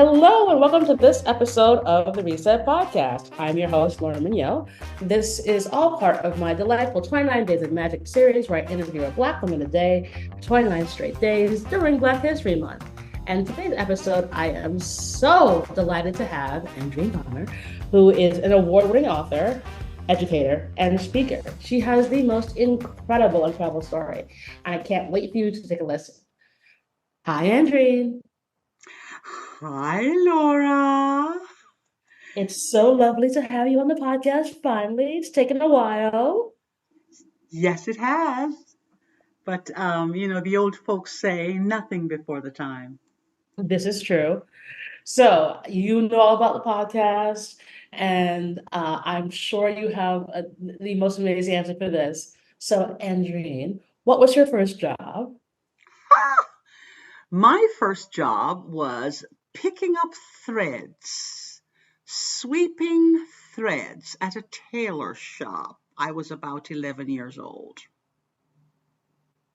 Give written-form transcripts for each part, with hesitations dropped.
Hello and welcome to this episode of the Reset Podcast. I'm your host, Lauren Mignot. This is all part of my delightful 29 Days of Magic series where I interview a Black woman a day, 29 straight days during Black History Month. And today's episode, I am so delighted to have Andrene Bonner, who is an award-winning author, educator, and speaker. She has the most incredible story. I can't wait for you to take a listen. Hi, Andrene. Hi, Laura. It's so lovely to have you on the podcast finally. It's taken a while. Yes, it has. But the old folks say nothing before the time. This is true. So, you know all about the podcast, and I'm sure you have the most amazing answer for this. So, Andrene, what was your first job? Ah, my first job was picking up threads, sweeping threads at a tailor shop. I was about 11 years old.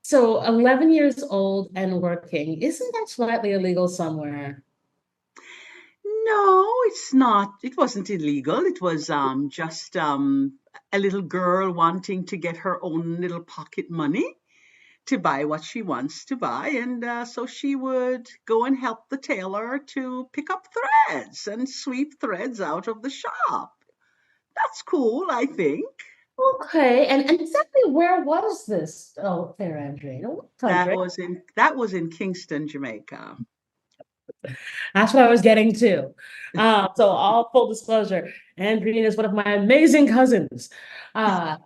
So, 11 years old and working, isn't that slightly illegal somewhere? No, it's not. It wasn't illegal. It was just a little girl wanting to get her own little pocket money to buy what she wants to buy. And so she would go and help the tailor to pick up threads and sweep threads out of the shop. That's cool, I think. Okay, and exactly where was this? Oh, there, Andrene. What country? That was in Kingston, Jamaica. That's what I was getting to. So all full disclosure, Andrene is one of my amazing cousins. Uh,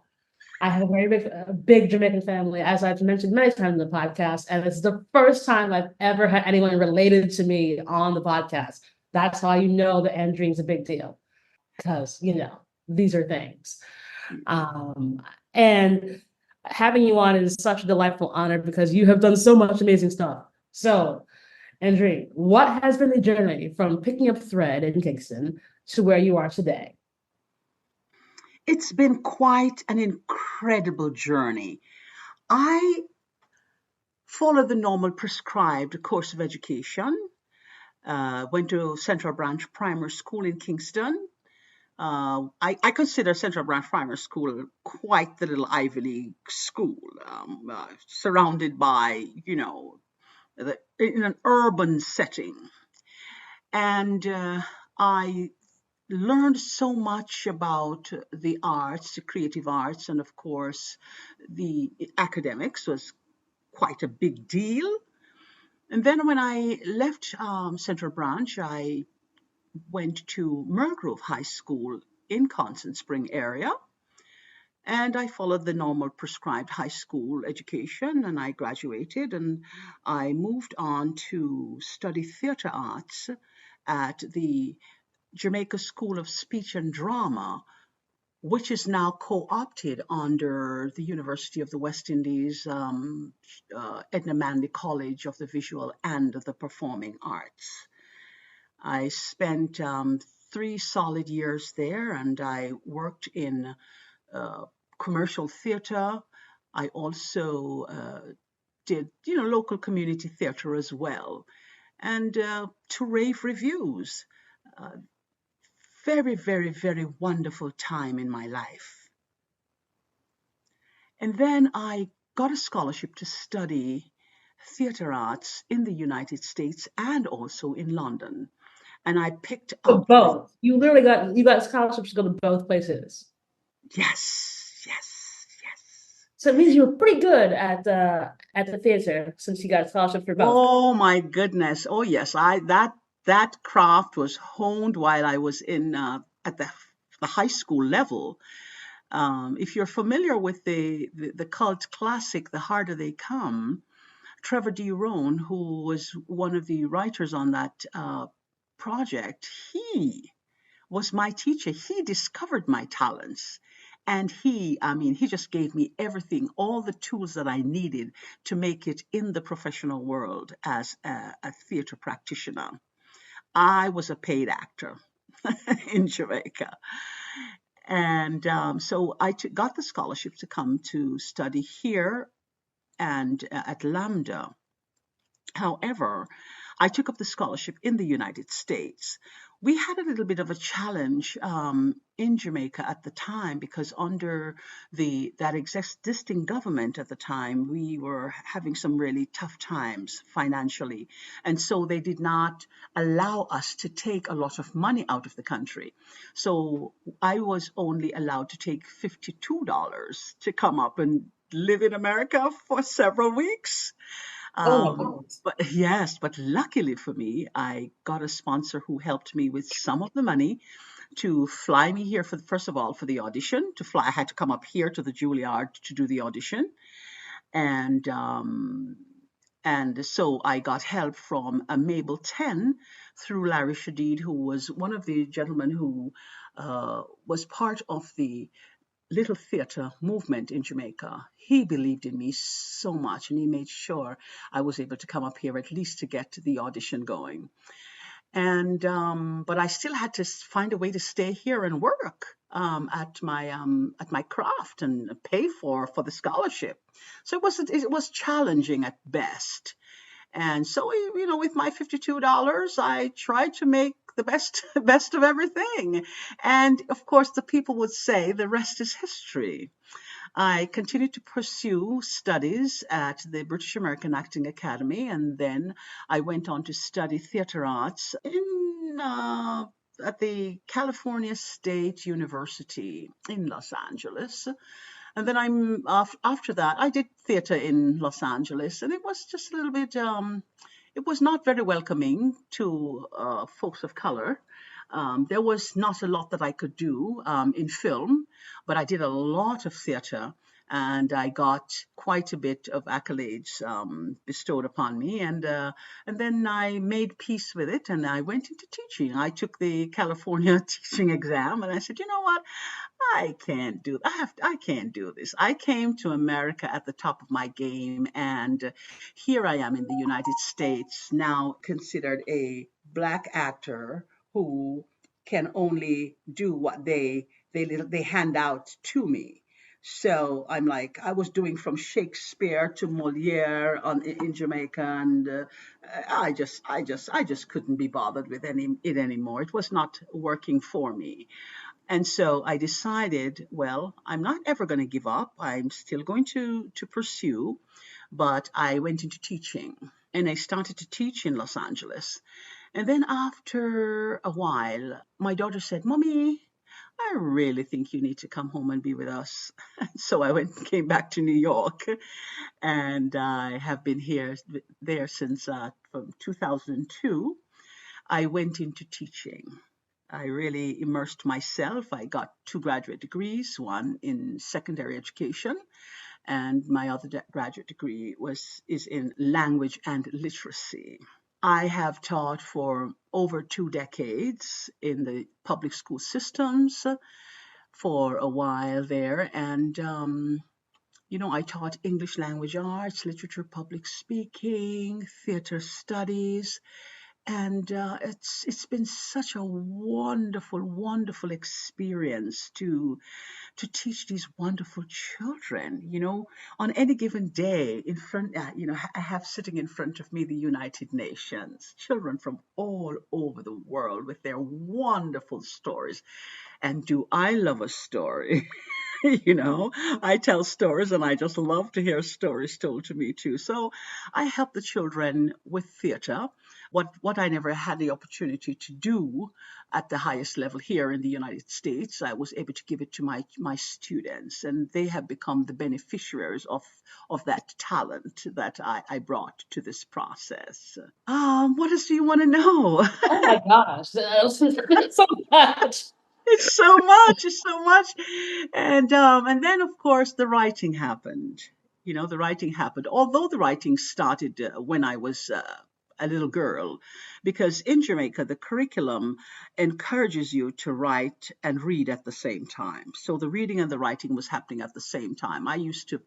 I have a very big Jamaican family, as I've mentioned many times in the podcast, and it's the first time I've ever had anyone related to me on the podcast. That's how you know that Andrene's a big deal, because these are things. Um, and having you on is such a delightful honor because you have done so much amazing stuff. So Andrene, what has been the journey from picking up thread in Kingston to where you are today? It's been quite an incredible journey. I followed the normal prescribed course of education, went to Central Branch Primary School in Kingston. I consider Central Branch Primary School quite the little Ivy League school, surrounded by, in an urban setting. And I learned so much about the arts, the creative arts, and of course, the academics was quite a big deal. And then when I left Central Branch, I went to Mergrove High School in Constant Spring area. And I followed the normal prescribed high school education and I graduated and I moved on to study theater arts at the Jamaica School of Speech and Drama, which is now co-opted under the University of the West Indies, Edna Manley College of the Visual and the Performing Arts. I spent 3 solid years there, and I worked in uh, commercial theater. I also did, local community theater as well, and to rave reviews. Uh, Very, very, very wonderful time in my life. And then I got a scholarship to study theater arts in the United States and also in London. And I picked So up the both. You got scholarships to go to both places. yes, yes, yes. So it means you were pretty good at the theater since you got a scholarship for both. Oh my goodness. Oh yes, I that craft was honed while I was in at the high school level. If you're familiar with the cult classic, The Harder They Come, Trevor D. Rohn, who was one of the writers on that project, he was my teacher. He discovered my talents. And he just gave me everything, all the tools that I needed to make it in the professional world as a theater practitioner. I was a paid actor in Jamaica. And so got the scholarship to come to study here and at Lambda. However, I took up the scholarship in the United States. We had a little bit of a challenge in Jamaica at the time because under that existing government at the time, we were having some really tough times financially, and so they did not allow us to take a lot of money out of the country. So I was only allowed to take $52 to come up and live in America for several weeks. Oh my Um, goodness. but yes, but luckily for me, I got a sponsor who helped me with some of the money to fly me here for first of all for the audition. To fly, I had to come up here to the Juilliard to do the audition, and so I got help from Mabel Ten through Larry Shadid, who was one of the gentlemen who was part of the little theater movement in Jamaica. He believed in me so much, and he made sure I was able to come up here at least to get the audition going. And but I still had to find a way to stay here and work at my craft and pay for the scholarship. So it was challenging at best. And so, with my $52, I tried to make the best best of everything. And of course, the people would say the rest is history. I continued to pursue studies at the British American Acting Academy, and then I went on to study theater arts at the California State University in Los Angeles. And then after that, I did theater in Los Angeles, and it was just a little bit. It was not very welcoming to folks of color. There was not a lot that I could do in film, but I did a lot of theater, and I got quite a bit of accolades bestowed upon me. And then I made peace with it, and I went into teaching. I took the California teaching exam, and I said, you know what? I can't do this. I came to America at the top of my game, and here I am in the United States, now considered a black actor who can only do what they hand out to me. So I'm like, I was doing from Shakespeare to Moliere in Jamaica, and I just couldn't be bothered with it anymore. It was not working for me. And so I decided, well, I'm not ever going to give up. I'm still going to pursue, but I went into teaching, and I started to teach in Los Angeles. And then after a while, my daughter said, Mommy, I really think you need to come home and be with us. So I came back to New York, and I have been there since from 2002. I went into teaching. I really immersed myself. I got two graduate degrees, one in secondary education, and my other graduate degree is in language and literacy. I have taught for over 2 decades in the public school systems for a while there, and I taught English language arts, literature, public speaking, theater studies, and it's been such a wonderful, wonderful experience to teach these wonderful children. On any given day, in front, I have sitting in front of me the United Nations, children from all over the world with their wonderful stories. And do I love a story? I tell stories, and I just love to hear stories told to me too. So I help the children with theater, what I never had the opportunity to do at the highest level here in the United States. I was able to give it to my students, and they have become the beneficiaries of that talent that I brought to this process. What else do you want to know? Oh my gosh. So much. It's so much, it's so much. And then of course the writing happened. The writing happened. Although the writing started when I was a little girl, because in Jamaica the curriculum encourages you to write and read at the same time. So the reading and the writing was happening at the same time. I used to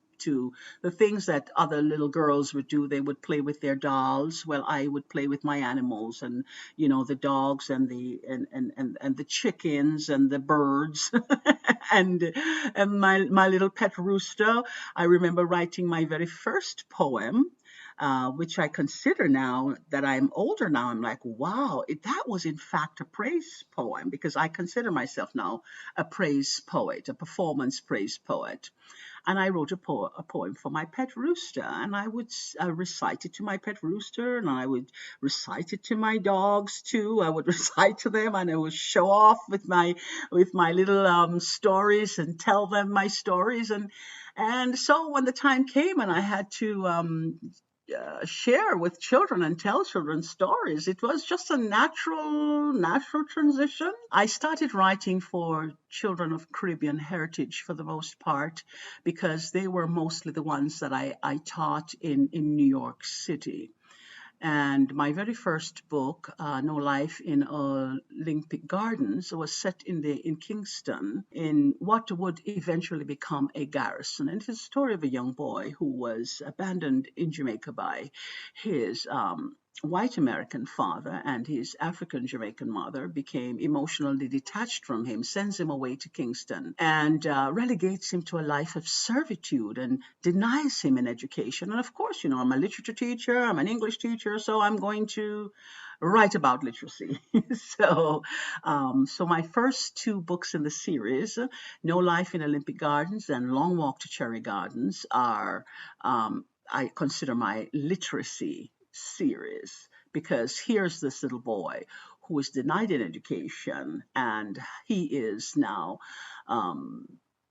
the things that other little girls would do, they would play with their dolls. Well, I would play with my animals, and the dogs and the chickens and the birds and my little pet rooster. I remember writing my very first poem which I consider now that I'm older now. I'm like, wow, that was in fact a praise poem, because I consider myself now a praise poet, a performance praise poet. And I wrote a poem for my pet rooster, and I would recite it to my pet rooster, and I would recite it to my dogs too. I would recite to them, and I would show off with my little stories and tell them my stories, and so when the time came and I had to share with children and tell children stories, it was just a natural transition. I started writing for children of Caribbean heritage for the most part, because they were mostly the ones that I taught in New York City. And my very first book, No Life in Olympic Gardens, was set in Kingston, in what would eventually become a garrison. And it's a story of a young boy who was abandoned in Jamaica by his white American father, and his African Jamaican mother became emotionally detached from him, sends him away to Kingston, and relegates him to a life of servitude and denies him an education. And of course, I'm a literature teacher, I'm an English teacher, so I'm going to write about literacy. So my first two books in the series, No Life in Olympic Gardens and Long Walk to Cherry Gardens, are I consider my literacy series, because here's this little boy who was denied an education, and he is now um,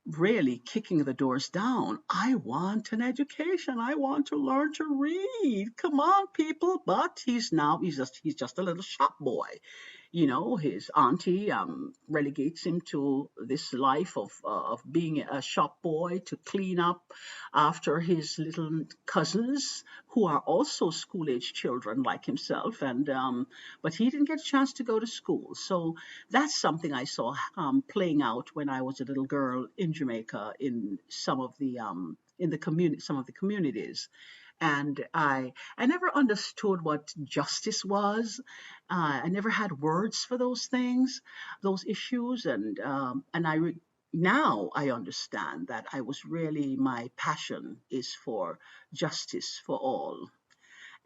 really kicking the doors down. I want an education. I want to learn to read. Come on, people! But he's just a little shop boy. His auntie relegates him to this life of being a shop boy, to clean up after his little cousins, who are also school age children like himself, and but he didn't get a chance to go to school. So that's something I saw playing out when I was a little girl in Jamaica, in some of the communities. And I never understood what justice was. I never had words for those things, those issues, and now I understand that I was really, my passion is for justice for all.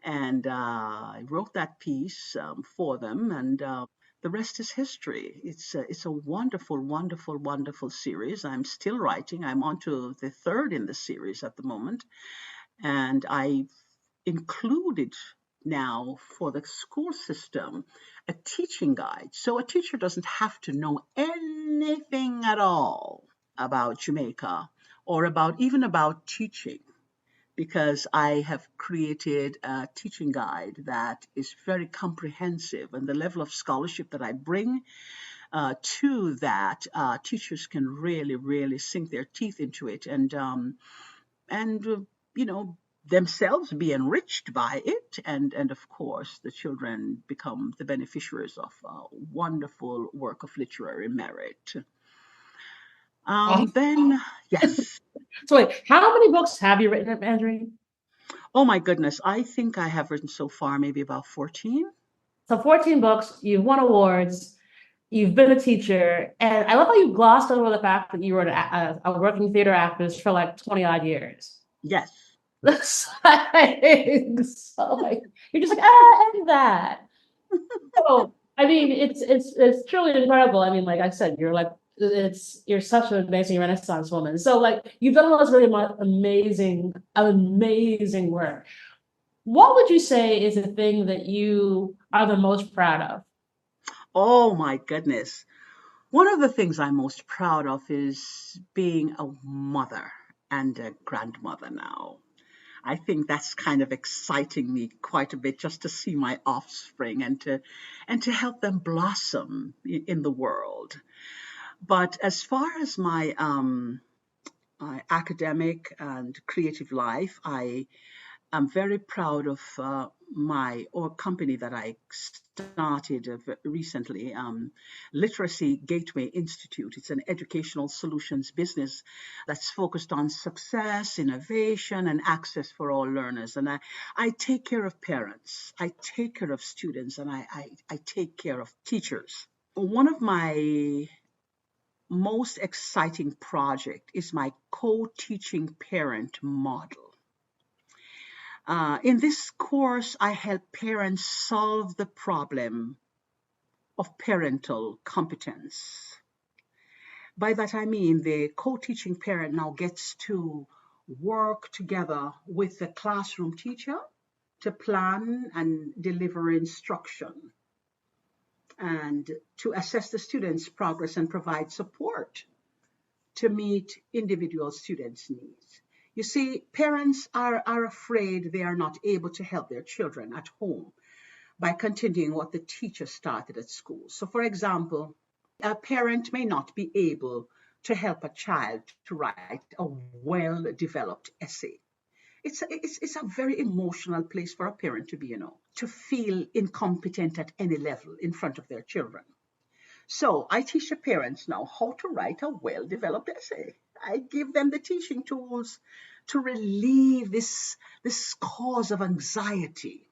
And I wrote that piece for them, and the rest is history. It's a wonderful, wonderful, wonderful series. I'm still writing. I'm on to the third in the series at the moment, and I included now for the school system a teaching guide. So a teacher doesn't have to know anything at all about Jamaica, or even about teaching, because I have created a teaching guide that is very comprehensive, and the level of scholarship that I bring to that, teachers can really, really sink their teeth into it, and you know themselves be enriched by it, and of course the children become the beneficiaries of a wonderful work of literary merit. Awesome. Then yes. So wait, how many books have you written, Andrene? Oh my goodness, I think I have written so far maybe about 14. So 14 books, you've won awards, you've been a teacher, and I love how you glossed over the fact that you were a working theater actress for like 20 odd years. Yes. That's like you're just like, and that. So I mean, it's truly incredible. I mean, like I said, you're such an amazing Renaissance woman. So like you've done all this really amazing work. What would you say is the thing that you are the most proud of? Oh my goodness. One of the things I'm most proud of is being a mother and a grandmother now. I think that's kind of exciting me quite a bit, just to see my offspring, and to help them blossom in the world. But as far as my academic and creative life, I'm very proud of my or company that I started recently, Literacy Gateway Institute. It's an educational solutions business that's focused on success, innovation, and access for all learners. And I take care of parents, I take care of students, and I take care of teachers. One of my most exciting project is my co-teaching parent model. In this course, I help parents solve the problem of parental competence. By that I mean the co-teaching parent now gets to work together with the classroom teacher to plan and deliver instruction and to assess the students' progress and provide support to meet individual students' needs. You see, parents are afraid they are not able to help their children at home by continuing what the teacher started at school. So, for example, a parent may not be able to help a child to write a well developed essay. It's a very emotional place for a parent to be, to feel incompetent at any level in front of their children. So I teach the parents now how to write a well developed essay. I give them the teaching tools to relieve this cause of anxiety.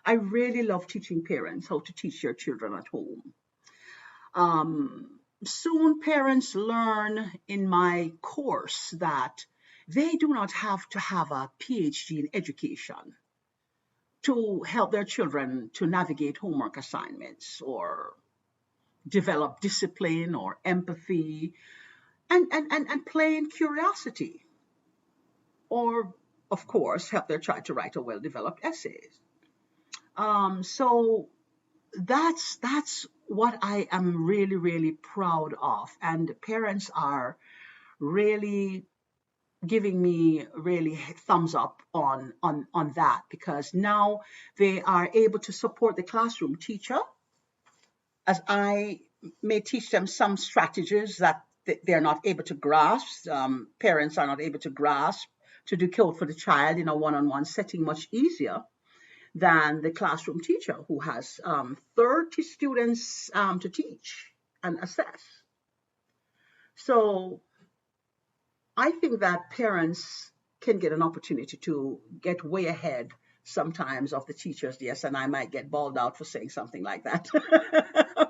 I really love teaching parents how to teach their children at home. Soon parents learn in my course that they do not have to have a PhD in education to help their children to navigate homework assignments or develop discipline or empathy and plain curiosity, or of course help their child to write a well-developed essay. So that's what I am really, really proud of. And parents are really giving me really thumbs up on that, because now they are able to support the classroom teacher as I may teach them some strategies that they're not able to grasp. Parents are not able to grasp to do code for the child in a one-on-one setting much easier than the classroom teacher who has 30 students to teach and assess. So I think that parents can get an opportunity to get way ahead sometimes of the teachers. Yes, and I might get bawled out for saying something like that.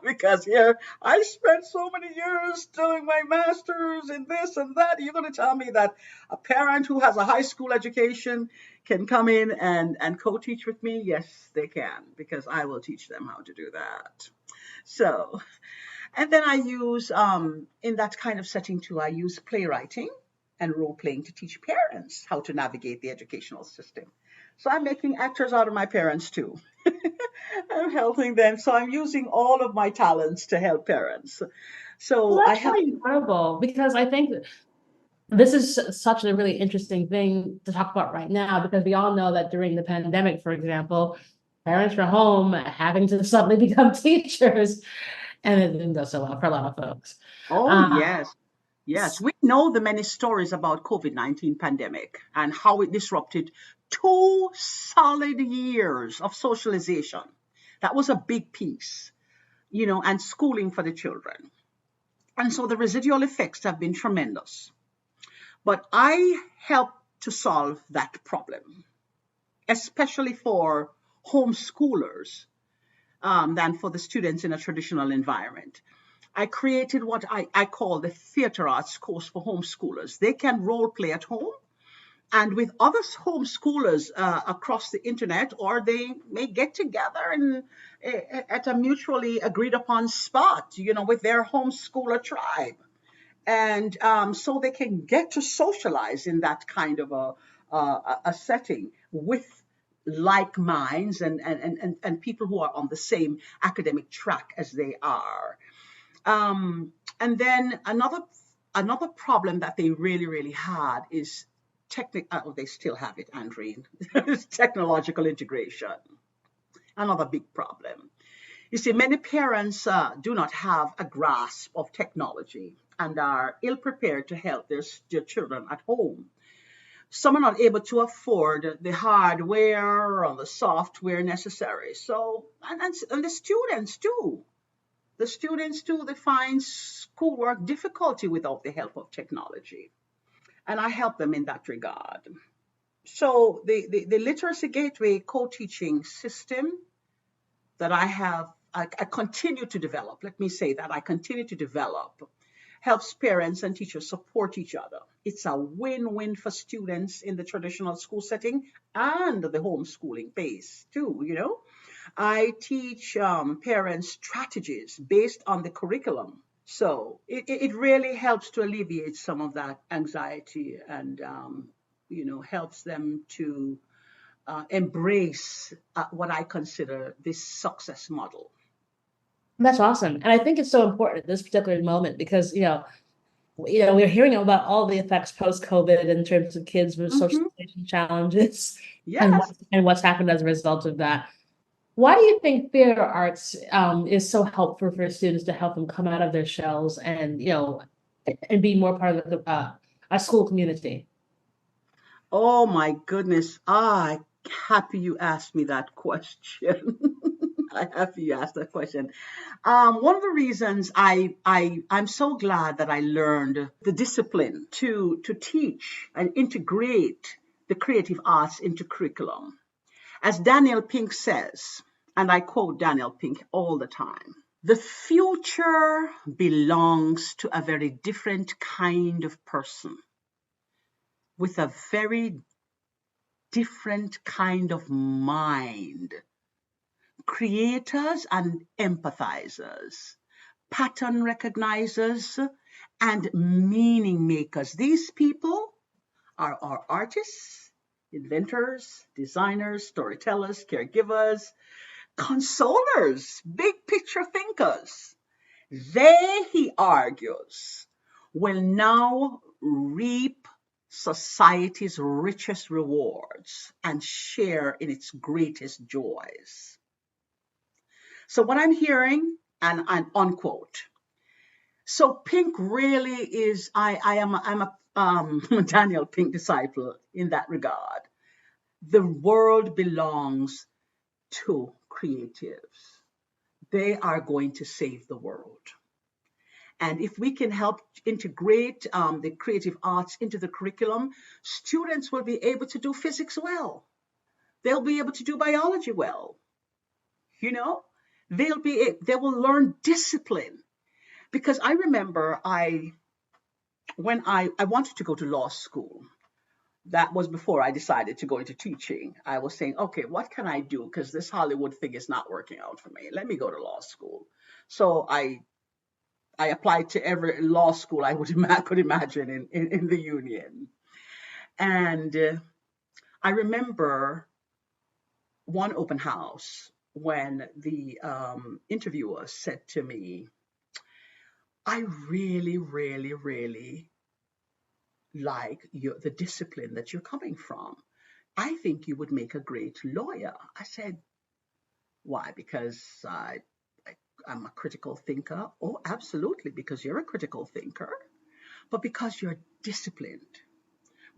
Because here I spent so many years doing my master's in this and that. You're going to tell me that a parent who has a high school education can come in and co-teach with me? Yes, they can, because I will teach them how to do that. So, and then I use, in that kind of setting too, I use playwriting and role playing to teach parents how to navigate the educational system. So I'm making actors out of my parents too. I'm helping them. So I'm using all of my talents to help parents. Well, So I that's help. really incredible because I think this is such a really interesting thing to talk about right now because we all know that during the pandemic, for example, parents were home having to suddenly become teachers, and it didn't go so well for a lot of folks. Oh, Uh, yes. Yes, we know the many stories about COVID-19 pandemic and how it disrupted 2 solid years of socialization. That was a big piece, and schooling for the children. And so the residual effects have been tremendous. But I help to solve that problem, especially for homeschoolers than for the students in a traditional environment. I created what I call the theater arts course for homeschoolers. They can role play at home and with other homeschoolers across the internet, or they may get together and at a mutually agreed upon spot, with their homeschooler tribe. And so they can get to socialize in that kind of a setting with like minds and people who are on the same academic track as they are. And then another problem that they really, really had is they still have it, Andrene, is technological integration. Another big problem. You see, many parents do not have a grasp of technology and are ill prepared to help their children at home. Some are not able to afford the hardware or the software necessary. So, and the students too. The students too, they find schoolwork difficulty without the help of technology. And I help them in that regard. So the Literacy Gateway co-teaching system that I continue to develop, let me say that I continue to develop, helps parents and teachers support each other It's a win-win for students in the traditional school setting and the homeschooling base too, you know. I teach parents strategies based on the curriculum. So it really helps to alleviate some of that anxiety and, helps them to embrace what I consider this success model. That's awesome. And I think it's so important at this particular moment because, we're hearing about all the effects post-COVID in terms of kids with Hmm. socialization challenges and Yes. what's happened as a result of that. Why do you think theater arts is so helpful for students to help them come out of their shells and and be more part of a school community? Oh my goodness. I'm happy you asked me that question. I'm happy you asked that question. One of the reasons I'm so glad that I learned the discipline to teach and integrate the creative arts into curriculum. As Daniel Pink says, and I quote Daniel Pink all the time, the future belongs to a very different kind of person with a very different kind of mind. Creators and empathizers, pattern recognizers, and meaning makers. These people are our artists, inventors, designers, storytellers, caregivers, consolers, big picture thinkers. They, he argues, will now reap society's richest rewards and share in its greatest joys. So what I'm hearing, and unquote. So Pink really is. I'm a Daniel Pink disciple in that regard. The world belongs to creatives. They are going to save the world. And if we can help integrate the creative arts into the curriculum, students will be able to do physics well. They'll be able to do biology well. You know, they will learn discipline. Because I remember when I wanted to go to law school, that was before I decided to go into teaching. I was saying, okay, what can I do? Because this Hollywood thing is not working out for me. Let me go to law school. So I applied to every law school I could imagine in the union. And I remember one open house when the interviewer said to me, I really, really, really like the discipline that you're coming from. I think you would make a great lawyer. I said, why? Because I'm a critical thinker. Oh, absolutely, because you're a critical thinker, but because you're disciplined.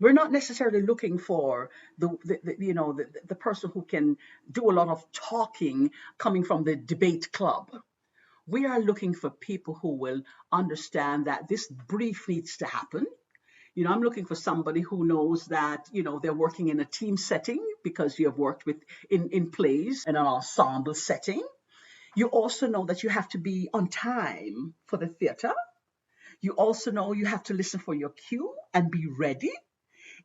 We're not necessarily looking for the person who can do a lot of talking coming from the debate club. We are looking for people who will understand that this brief needs to happen. I'm looking for somebody who knows that, they're working in a team setting because you have worked with in plays in an ensemble setting. You also know that you have to be on time for the theater. You also know you have to listen for your cue and be ready.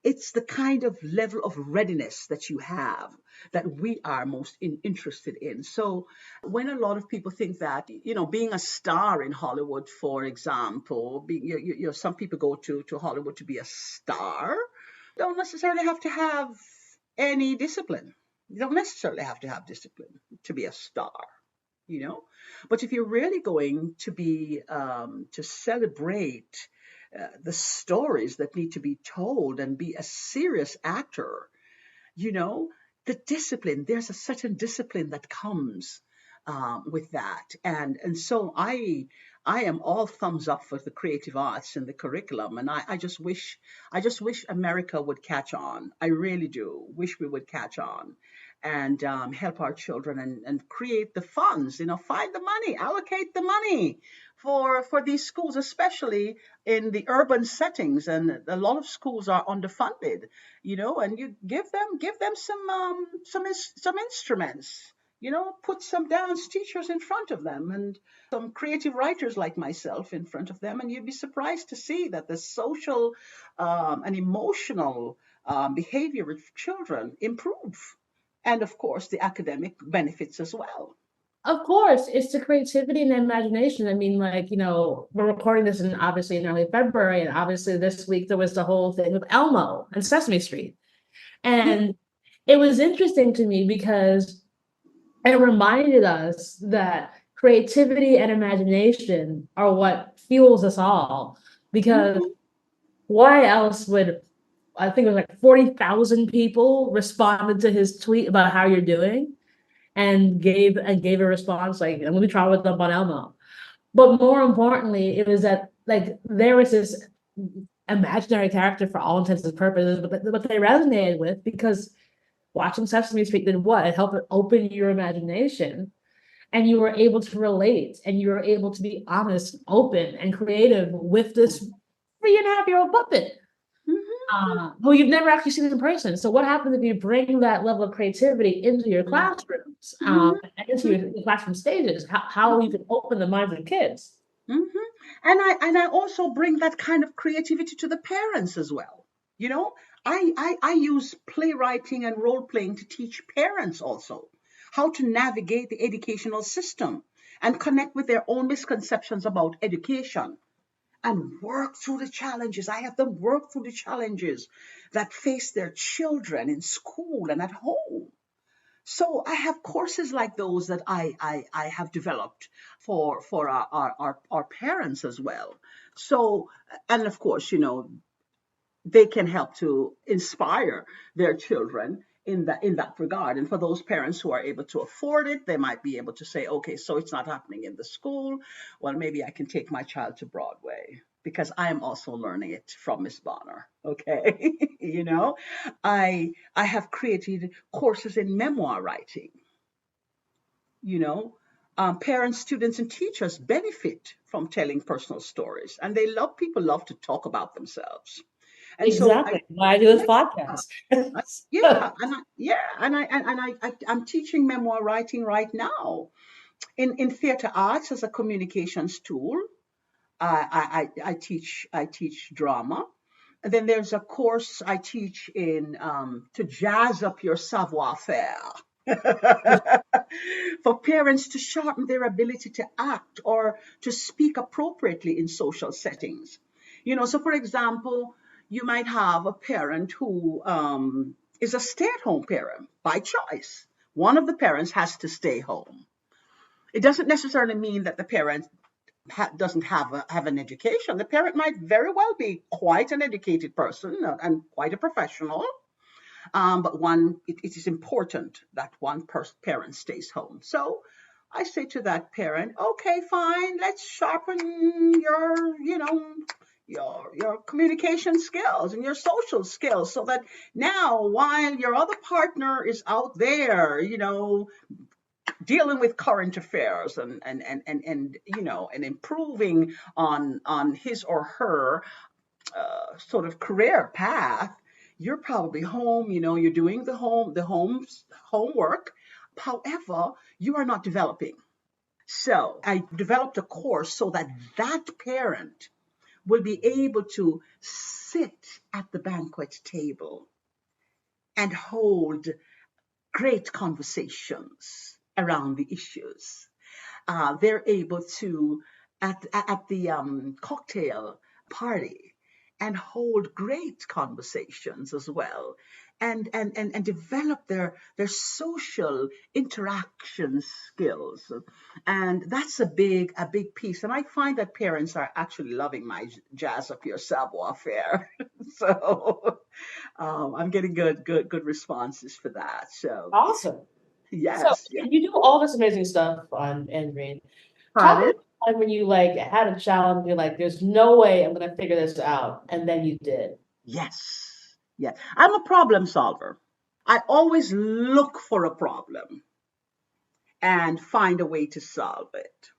It's the kind of level of readiness that you have that we are most interested in. So when a lot of people think that, being a star in Hollywood, for example, some people go to Hollywood to be a star, don't necessarily have to have any discipline. You don't necessarily have to have discipline to be a star, you know. But if you're really going to be to celebrate the stories that need to be told and be a serious actor, you know, the discipline, there's a certain discipline that comes with that. And so I am all thumbs up for the creative arts and the curriculum. And I just wish America would catch on. I really do wish we would catch on and help our children and create the funds, find the money, allocate the money for these schools, especially in the urban settings. And a lot of schools are underfunded, and you give them some instruments, put some dance teachers in front of them and some creative writers like myself in front of them, and you'd be surprised to see that the social and emotional behavior of children improve. And of course, the academic benefits as well. Of course, it's the creativity and the imagination. I mean, like, we're recording this in early February, and obviously this week there was the whole thing with Elmo and Sesame Street. Yeah. And it was interesting to me because it reminded us that creativity and imagination are what fuels us all. Because Hmm. why else would I think it was like 40,000 people responded to his tweet about how you're doing and gave a response like, "I'm gonna be trying with them on Elmo." But more importantly, it was that like there was this imaginary character for all intents and purposes, but they resonated with because watching Sesame Street did what? It helped open your imagination and you were able to relate and you were able to be honest, open, and creative with this 3.5-year-old puppet Hmm. who you've never actually seen in person. So what happens if you bring that level of creativity into your classrooms Hmm. and into your classroom stages? How you can open the minds of kids? Hmm. And I also bring that kind of creativity to the parents as well. You know, I use playwriting and role playing to teach parents also how to navigate the educational system and connect with their own misconceptions about education and work through the challenges. I have them work through the challenges that face their children in school and at home. So I have courses like those that I have developed for our parents as well. So, and of course, they can help to inspire their children in that regard. And for those parents who are able to afford it, they might be able to say, okay, so it's not happening in the school. Well, maybe I can take my child to Broadway because I am also learning it from Miss Bonner. Okay. I have created courses in memoir writing. you know Parents, students, and teachers benefit from telling personal stories, and people love to talk about themselves. And so Exactly. Why I do this yeah, podcast. I'm teaching memoir writing right now in theater arts as a communications tool. I teach drama. And then there's a course I teach in to jazz up your savoir faire. For parents to sharpen their ability to act or to speak appropriately in social settings. So for example, you might have a parent who is a stay at home parent by choice. One of the parents has to stay home. It doesn't necessarily mean that the parent doesn't have an education. The parent might very well be quite an educated person and quite a professional, but it is important that one parent stays home. So I say to that parent, okay, fine, let's sharpen your communication skills and your social skills so that now while your other partner is out there, dealing with current affairs and improving on his or her sort of career path, you're probably home. You're doing the homework. However, you are not developing. So I developed a course so that parent will be able to sit at the banquet table and hold great conversations around the issues. They're able to at the cocktail party and hold great conversations as well, and develop their social interaction skills. And that's a big piece, and I find that parents are actually loving my jazz up your savoir faire. So I'm getting good responses for that. So Awesome. So yes, yes. you do all this amazing stuff on Andrene. Talk Pardon? about the time when you like had a challenge, you're like, there's no way I'm gonna figure this out, and then you did. Yes. Yes. I'm a problem solver. I always look for a problem and find a way to solve it.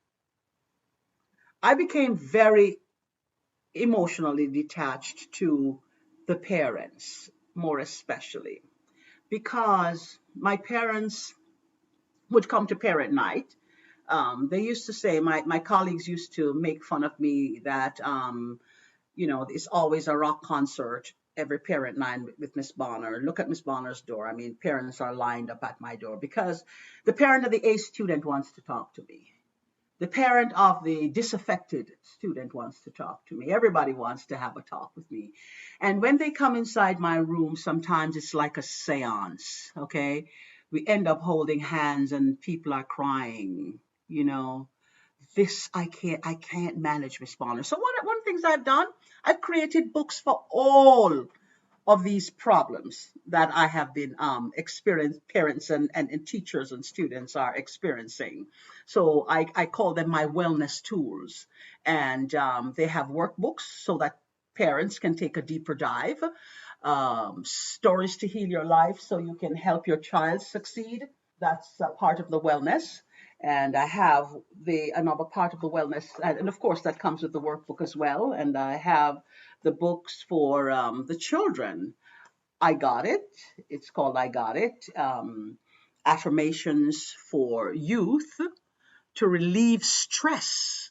I became very emotionally detached to the parents, more especially, because my parents would come to parent night. They used to say, my colleagues used to make fun of me that, it's always a rock concert every parent night with Miss Bonner. Look at Miss Bonner's door. I mean, parents are lined up at my door because the parent of the A student wants to talk to me. The parent of the disaffected student wants to talk to me. Everybody wants to have a talk with me. And when they come inside my room, sometimes it's like a seance, okay? We end up holding hands and people are crying, you know. This I can't manage, Miss Bonner. So one of the things I've done, I've created books for all of these problems that I have been experienced, parents and teachers and students are experiencing. So I call them my wellness tools. And they have workbooks so that parents can take a deeper dive, stories to heal your life so you can help your child succeed. That's a part of the wellness. And I have the another part of the wellness, and of course that comes with the workbook as well. And I have the books for the children. I got it. It's called I got it. Affirmations for youth to relieve stress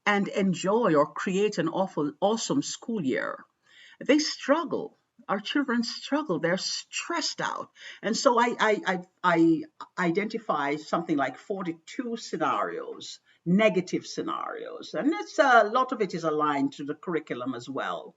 and enjoy or create an awesome school year. They struggle. Our children struggle. They're stressed out. And so I identify something like 42 scenarios, negative scenarios. And it's a lot of it is aligned to the curriculum as well.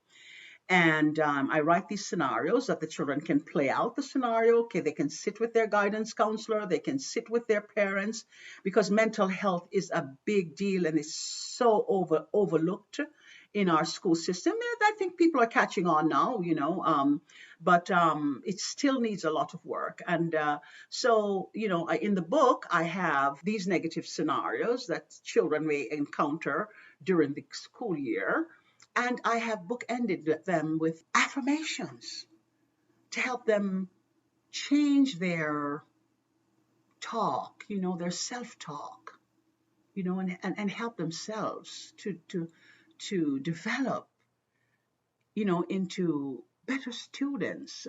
And I write these scenarios that the children can play out the scenario. Okay, they can sit with their guidance counselor, they can sit with their parents, because mental health is a big deal and it's so overlooked in our school system. And I think people are catching on now, but it still needs a lot of work. And so, in the book, I have these negative scenarios that children may encounter during the school year, and I have bookended them with affirmations to help them change their talk, their self talk, and help themselves to develop, into better students,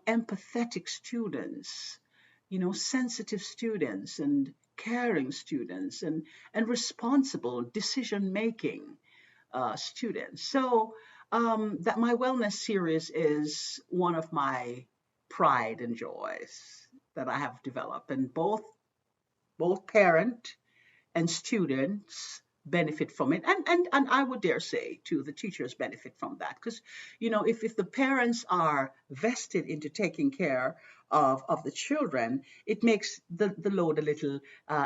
empathetic students, sensitive students and caring students and responsible decision making students. So that my wellness series is one of my pride and joys that I have developed, and both parent and students benefit from it, and I would dare say too the teachers benefit from that, because if the parents are vested into taking care of the children, it makes the load a little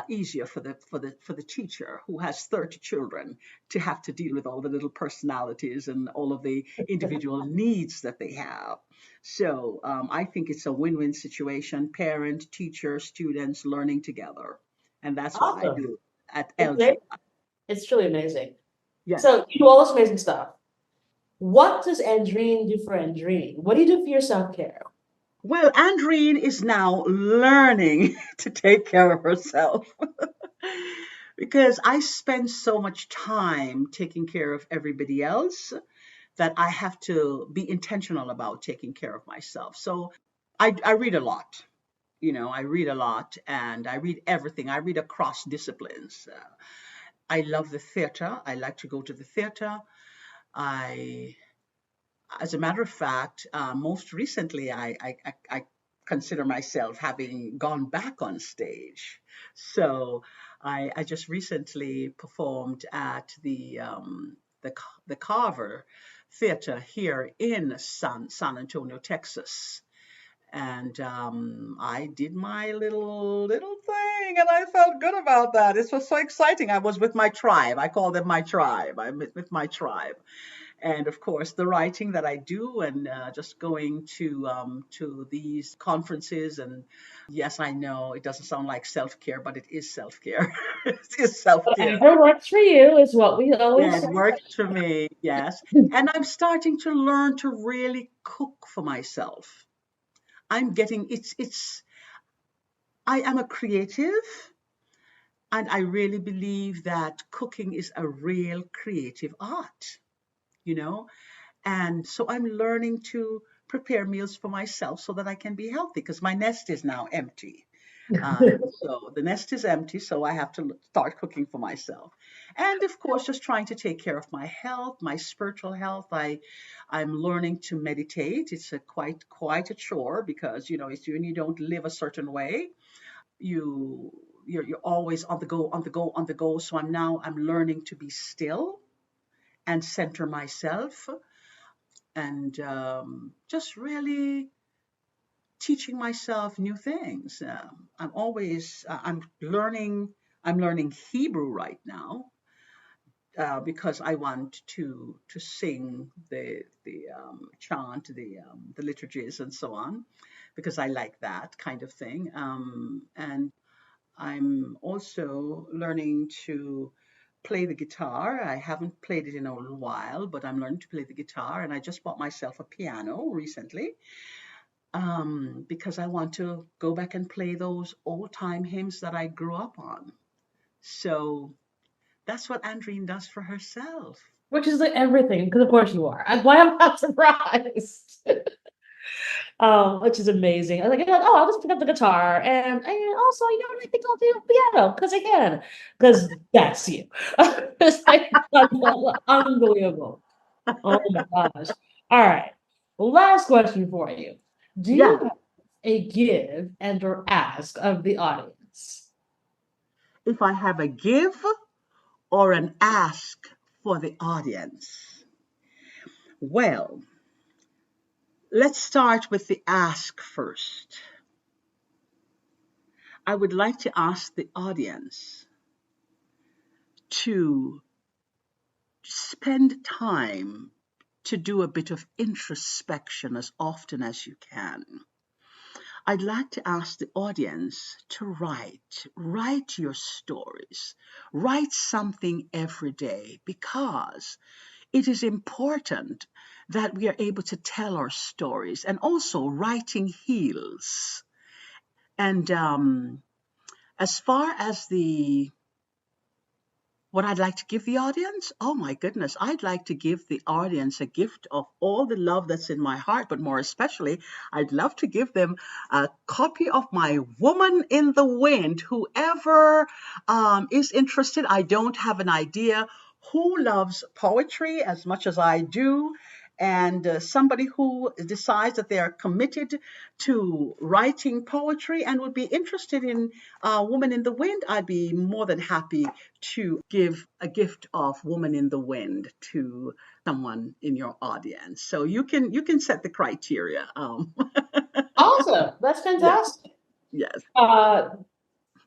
easier for the teacher who has 30 children to have to deal with all the little personalities and all of the individual needs that they have. So I think it's a win-win situation: parent, teacher, students learning together, and that's what I Awesome. do at It's amazing. LG. It's truly amazing. Yes. So you do all this amazing stuff. What does Andrene do for Andrene? What do you do for your self-care? Well, Andrene is now learning to take care of herself because I spend so much time taking care of everybody else that I have to be intentional about taking care of myself. So I read a lot. I read a lot and I read everything. I read across disciplines. I love the theater. I like to go to the theater. I As a matter of fact, most recently, I consider myself having gone back on stage. So I just recently performed at the Carver Theater here in San Antonio, Texas. And I did my little thing, and I felt good about that. It was so exciting. I was with my tribe. I call them my tribe. I'm with my tribe, and of course the writing that I do, and just going to these conferences. And yes, I know it doesn't sound like self-care, but it is self-care. It is self-care. Whatever works for you is what we Yeah, always it say. works for me. Yes, and I'm starting to learn to really cook for myself. I'm getting it's I am a creative, and I really believe that cooking is a real creative art, you know and so I'm learning to prepare meals for myself so that I can be healthy because my nest is now empty. So the nest is empty, so I have to start cooking for myself. And of course, just trying to take care of my health, my spiritual health. I'm learning to meditate. It's a quite a chore because it's when you don't live a certain way, you you're always on the go, on the go, on the go. So I'm learning to be still and center myself and just really teaching myself new things. I'm learning Hebrew right now because I want to sing the chant, the liturgies, and so on, because I like that kind of thing. And I'm also learning to play the guitar. I haven't played it in a little while, but I'm learning to play the guitar, and I just bought myself a piano recently because I want to go back and play those old time hymns that I grew up on. So that's what Andrene does for herself. Which is like everything, because of course you are. Why am I not surprised? Which is amazing. I was like, oh, I'll just pick up the guitar, and also, I think I'll do piano because I can, because that's you. It's like unbelievable. Oh my gosh. All right. Last question for you. Do you Yeah, have a give and or ask of the audience? if I have a give or an ask for the audience. Well, let's start with the ask first. I would like to ask the audience to spend time to do a bit of introspection as often as you can. I'd like to ask the audience to write your stories, write something every day because it is important that we are able to tell our stories, and also writing heals. And as far as the what I'd like to give the audience? Oh my goodness, I'd like to give the audience a gift of all the love that's in my heart, but more especially, I'd love to give them a copy of my Woman in the Wind. Whoever is interested, I don't have an idea who loves poetry as much as I do. And somebody who decides that they are committed to writing poetry and would be interested in Woman in the Wind, I'd be more than happy to give a gift of Woman in the Wind to someone in your audience. So you can set the criteria. Awesome. That's Yes, fantastic. yes, Uh,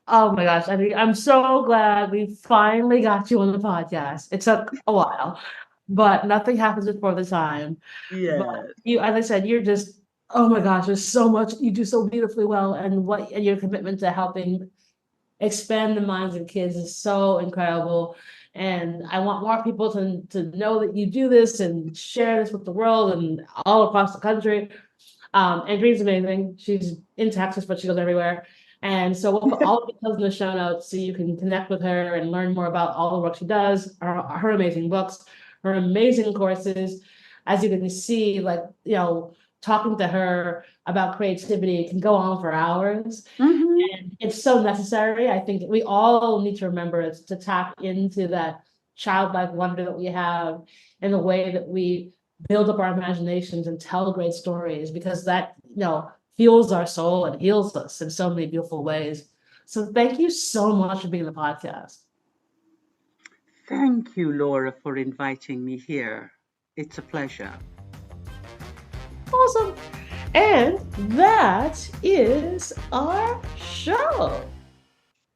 oh my gosh. I mean, I'm so glad we finally got you on the podcast. It took a while, but nothing happens before the time. But yes. you, as I said, you're just, oh my gosh, there's so much you do so beautifully well, and your commitment to helping expand the minds of kids is so incredible. And I want more people to know that you do this and share this with the world and all across the country. And Dree's amazing. She's in Texas, but she goes everywhere. And so we'll put all the details in the show notes so you can connect with her and learn more about all the work she does, her amazing books, her amazing courses. As you can see, like, talking to her about creativity can go on for hours. Hmm. And it's so necessary. I think we all need to remember to tap into that childlike wonder that we have in the way that we build up our imaginations and tell great stories, because that, fuels our soul and heals us in so many beautiful ways. So thank you so much for being on the podcast. Thank you, Laura, for inviting me here. It's a pleasure. Awesome. And that is our show.